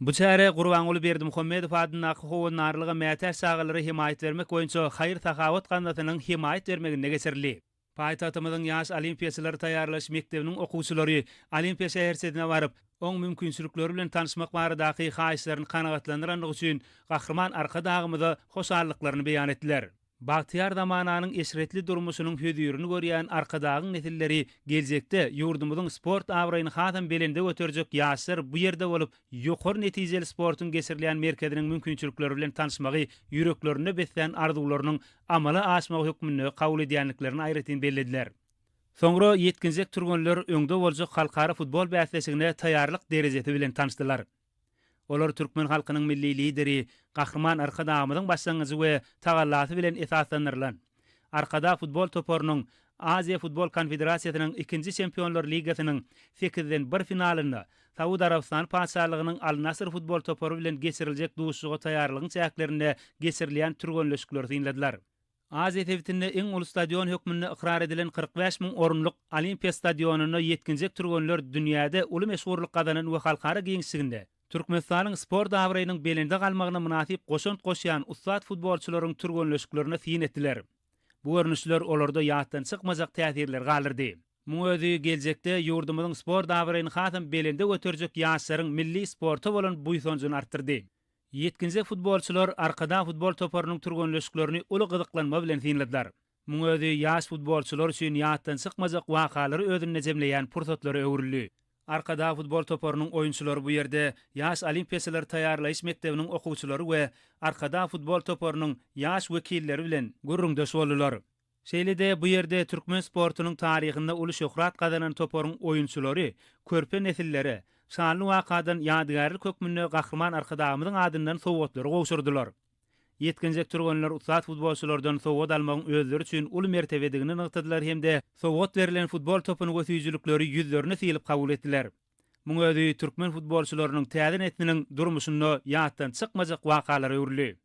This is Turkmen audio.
Bu çäre Gurbanuly Berdimuhammedow adyna howan narlyga mätäç sagalary himayet bermek boýunça Haýyr Tahawat gandatynyň himayet bermeginde geçerli. Paýtagtymyzyň ýaş olimpiýaçylary taýýarlaş mektebiniň okuwçylary olimpiýa şäherçedine baryp, oň mümkinçilikleri bilen tanışmak baradaky haýyşlaryny kanagatlandyranlygy üçin gahrman arka dagymyda hoşallyklaryny beýan etdiler. Bagtyar zamananyň esretli durmuşynyň hödürini görýän arkadagyň nesilleri geljekde ýurdumyzyň sport awraýyny hatam belinde göterjek ýaşlar bu ýerde bolup ýokary netijeli sportyň geçirilýän merkeziniň mümkinçilikleri bilen tanışmagy ýüreklerine beslen arzularynyň amala aşmagy hükmüne kabul edýänliklerini aýratyn bellediler. Soňra ýetkinjek turganlar öňde boljak halkara futbol bäsleşigine taýýarlyk derejesi bilen tanışdylar. Olar Türkmen halkynyň milli lideri, gahrman arkadamynyň başlangyjy we tagallasy bilen esaslandyrylan. Arkada futbol toporunyň Aziya Futbol Konfederasiýasynyň 2-nji Çempionlar Ligasynyň 8den 1 finalynda Saudi Arabistan paşalygynyň Al Nassr futbol toporu bilen geçiriljek duşuga taýýarlygyň çäklerinde geçirilen türgönleşikler synladylar. Aziya tebitinde iň uly stadion hökmünde ikrar edilen 45 000 orunluk Olimpiya stadionuny ýetkinjek türgönler dünýäde uly meşhurlyk gadanan we halkara giňişliginde Türkmenistanyň sport awraýynyň belinde galmagyna munasip goşunt goşýan ustad futbolçylaryň türgönleşiklerini fin etdiler. Bu görnüşler olarda ýatdan çykmajak täsirler galyrdy. Muňa özi geljekde ýurdumyzyň sport awraýyny hatam belinde göterjek ýaşlaryň milli sporta bolan buýsanjyny artdyrdy. Ýetkinjek futbolçylar arkada futbol toporunyň türgönleşiklerini uly gyzyklanma bilen finlediler. Muňa özi ýaş futbolçylar üçin ýatdan çykmajak wakalary özüne jemleýän pursatlary öwrüldi. Arkada futbol toporunyň oýunçylary bu ýerde ýaş olimpiýaçylary taýýarlaýyş mektebiniň okuwçylary we arkada futbol toporunyň ýaş wekilleri bilen gurrundaş boldylar. Şeýle-de bu ýerde türkmen sportunyň taryhynda uly şöhrat gazanan toporuň oýunçylary, körpe nesilleri, şanly wakadan ýadygarlyk hökmünde gahrman arkadamynyň adyndan sowgatlary gowşurdylar. Yetkinjek turganlar ustad futbolçylardan sowgat almagyň özleri üçin uly mertebedigini nykdylar hemde sowgat berilen futbol topuny götüýüjülükleri ýüzlerine silip kabul etdiler. Muňa özi türkmen futbolçylarynyň täze etniniň durmuşyny ýatdan çykmajak wakalary öwrüli.